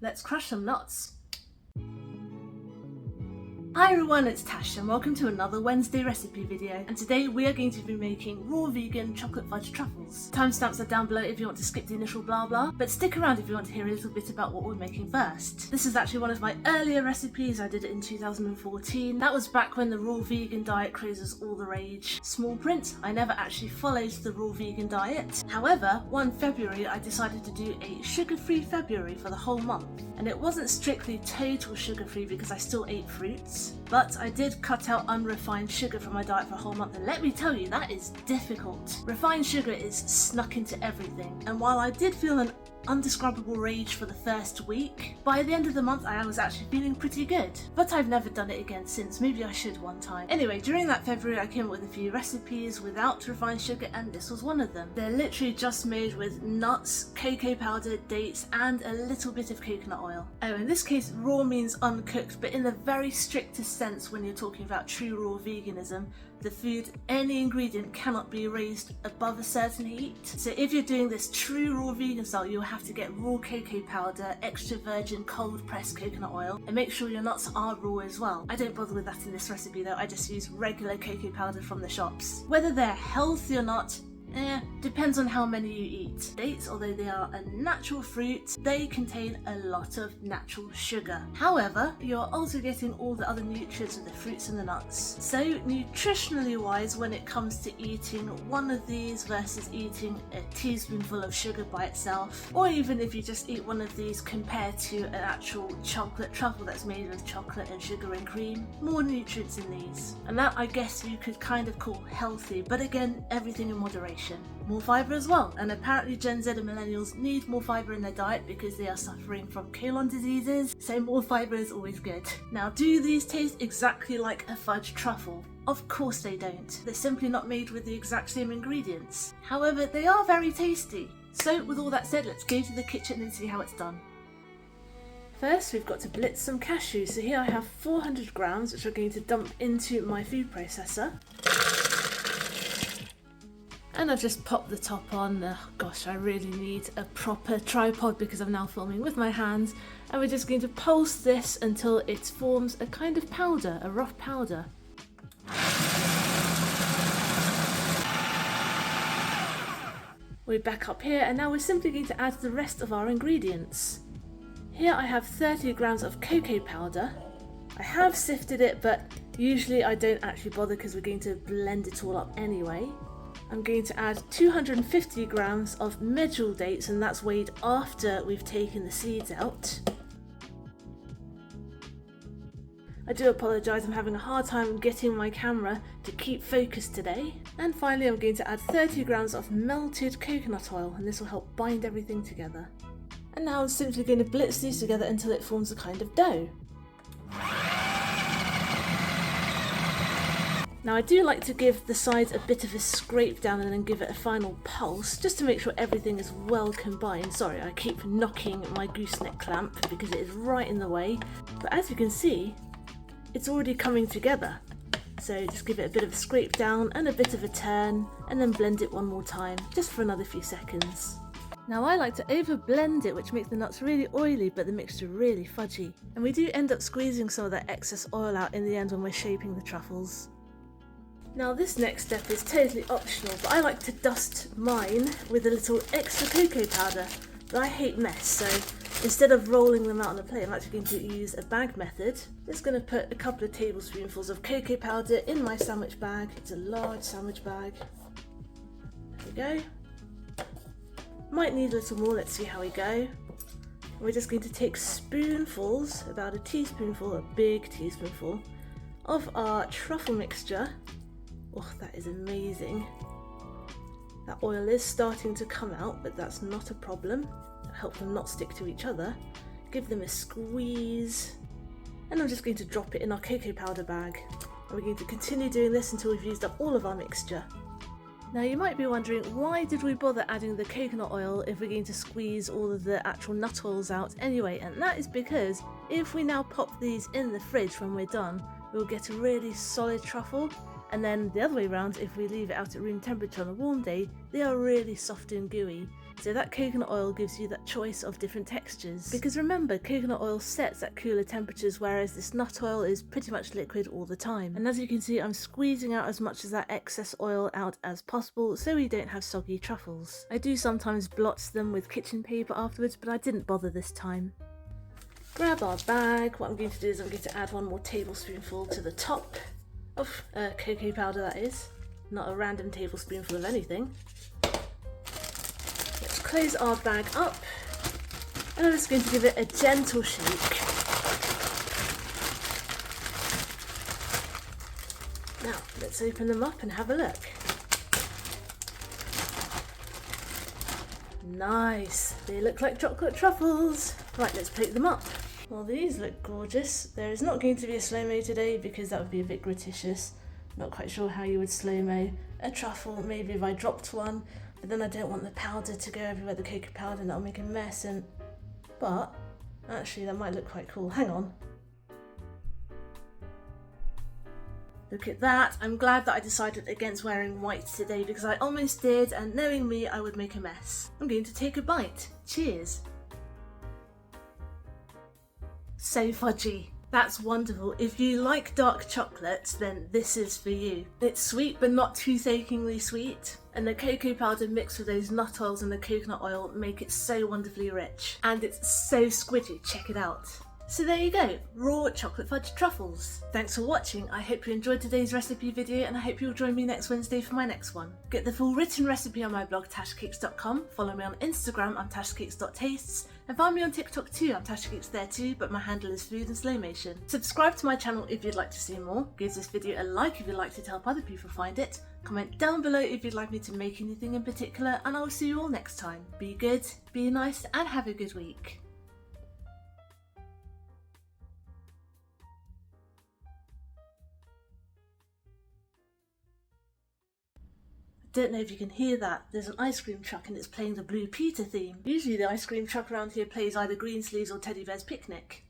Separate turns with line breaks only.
Let's crush some nuts. Hi everyone, it's Tash and welcome to another Wednesday recipe video, and today we are going to be making raw vegan chocolate fudge truffles. Timestamps are down below if you want to skip the initial blah blah, but stick around if you want to hear a little bit about what we're making first. This is actually one of my earlier recipes. I did it in 2014. That was back when the raw vegan diet craze was all the rage. Small print, I never actually followed the raw vegan diet. However, one February I decided to do a sugar-free February for the whole month. And it wasn't strictly total sugar-free because I still ate fruits, but I did cut out unrefined sugar from my diet for a whole month, and let me tell you, that is difficult. Refined sugar is snuck into everything, and while I did feel an undescribable rage for the first week, by the end of the month I was actually feeling pretty good. But I've never done it again since. Maybe I should one time. Anyway, during that February I came up with a few recipes without refined sugar, and this was one of them. They're literally just made with nuts, cocoa powder, dates, and a little bit of coconut oil. Oh, in this case raw means uncooked, but in the very strictest sense when you're talking about true raw veganism, the food, any ingredient cannot be raised above a certain heat. So if you're doing this true raw vegan style, you'll have to get raw cocoa powder, extra virgin cold pressed coconut oil, and make sure your nuts are raw as well. I don't bother with that in this recipe though, I just use regular cocoa powder from the shops. Whether they're healthy or not, depends on how many you eat. Dates, although they are a natural fruit, they contain a lot of natural sugar. However, you're also getting all the other nutrients of the fruits and the nuts. So nutritionally wise, when it comes to eating one of these versus eating a teaspoonful of sugar by itself, or even if you just eat one of these compared to an actual chocolate truffle that's made with chocolate and sugar and cream, more nutrients in these. And that I guess you could kind of call healthy, but again, everything in moderation. More fibre as well, and apparently Gen Z and millennials need more fibre in their diet because they are suffering from colon diseases, so more fibre is always good. Now, do these taste exactly like a fudge truffle? Of course they don't. They're simply not made with the exact same ingredients. However, they are very tasty. So with all that said, let's go to the kitchen and see how it's done. First, we've got to blitz some cashews. So here I have 400 grams, which we're going to dump into my food processor. And I've just popped the top on. Gosh, I really need a proper tripod because I'm now filming with my hands. And we're just going to pulse this until it forms a kind of powder, a rough powder. We're back up here, and now we're simply going to add the rest of our ingredients. Here I have 30 grams of cocoa powder. I have sifted it, but usually I don't actually bother because we're going to blend it all up anyway. I'm going to add 250 grams of medjool dates, and that's weighed after we've taken the seeds out. I do apologise, I'm having a hard time getting my camera to keep focused today. And finally I'm going to add 30 grams of melted coconut oil, and this will help bind everything together. And now I'm simply going to blitz these together until it forms a kind of dough. Now I do like to give the sides a bit of a scrape down and then give it a final pulse, just to make sure everything is well combined. Sorry, I keep knocking my gooseneck clamp because it is right in the way. But as you can see, it's already coming together. So just give it a bit of a scrape down and a bit of a turn, and then blend it one more time, just for another few seconds. Now I like to over blend it, which makes the nuts really oily but the mixture really fudgy. And we do end up squeezing some of that excess oil out in the end when we're shaping the truffles. Now this next step is totally optional, but I like to dust mine with a little extra cocoa powder, but I hate mess, so instead of rolling them out on a plate, I'm actually going to use a bag method. Just going to put a couple of tablespoonfuls of cocoa powder in my sandwich bag. It's a large sandwich bag. There we go. Might need a little more, let's see how we go. We're just going to take spoonfuls, about a teaspoonful, a big teaspoonful, of our truffle mixture. Oh, that is amazing. That oil is starting to come out, but that's not a problem. It'll help them not stick to each other. Give them a squeeze. And I'm just going to drop it in our cocoa powder bag. And we're going to continue doing this until we've used up all of our mixture. Now you might be wondering, why did we bother adding the coconut oil if we're going to squeeze all of the actual nut oils out anyway? And that is because if we now pop these in the fridge when we're done, we'll get a really solid truffle. And then the other way around, if we leave it out at room temperature on a warm day, they are really soft and gooey. So that coconut oil gives you that choice of different textures. Because remember, coconut oil sets at cooler temperatures, whereas this nut oil is pretty much liquid all the time. And as you can see, I'm squeezing out as much of that excess oil out as possible so we don't have soggy truffles. I do sometimes blot them with kitchen paper afterwards, but I didn't bother this time. Grab our bag. What I'm going to do is I'm going to add 1 more tablespoonful to the top of cocoa powder, that is. Not a random tablespoonful of anything. Let's close our bag up, and I'm just going to give it a gentle shake. Now let's open them up and have a look. Nice, they look like chocolate truffles. Right, let's plate them up. Well, these look gorgeous. There is not going to be a slow-mo today because that would be a bit gratuitous. Not quite sure how you would slow-mo a truffle, maybe if I dropped one, but then I don't want the powder to go everywhere, the cocoa powder, and that'll make a mess. But actually that might look quite cool. Hang on. Look at that. I'm glad that I decided against wearing white today because I almost did, and knowing me, I would make a mess. I'm going to take a bite. Cheers. So fudgy. That's wonderful. If you like dark chocolate, then this is for you. It's sweet but not toothachingly sweet, and the cocoa powder mixed with those nut oils and the coconut oil make it so wonderfully rich. And it's so squidgy, check it out. So there you go, raw chocolate fudge truffles. Thanks for watching. I hope you enjoyed today's recipe video, and I hope you'll join me next Wednesday for my next one. Get the full written recipe on my blog tashcakes.com, follow me on Instagram, I'm tashcakes.tastes, and find me on TikTok too, I'm tashcakes there too, but my handle is food and slow motion. Subscribe to my channel if you'd like to see more, give this video a like if you'd like it to help other people find it, comment down below if you'd like me to make anything in particular, and I'll see you all next time. Be good, be nice, and have a good week. Don't know if you can hear that. There's an ice cream truck and it's playing the Blue Peter theme. Usually the ice cream truck around here plays either Greensleeves or Teddy Bear's Picnic.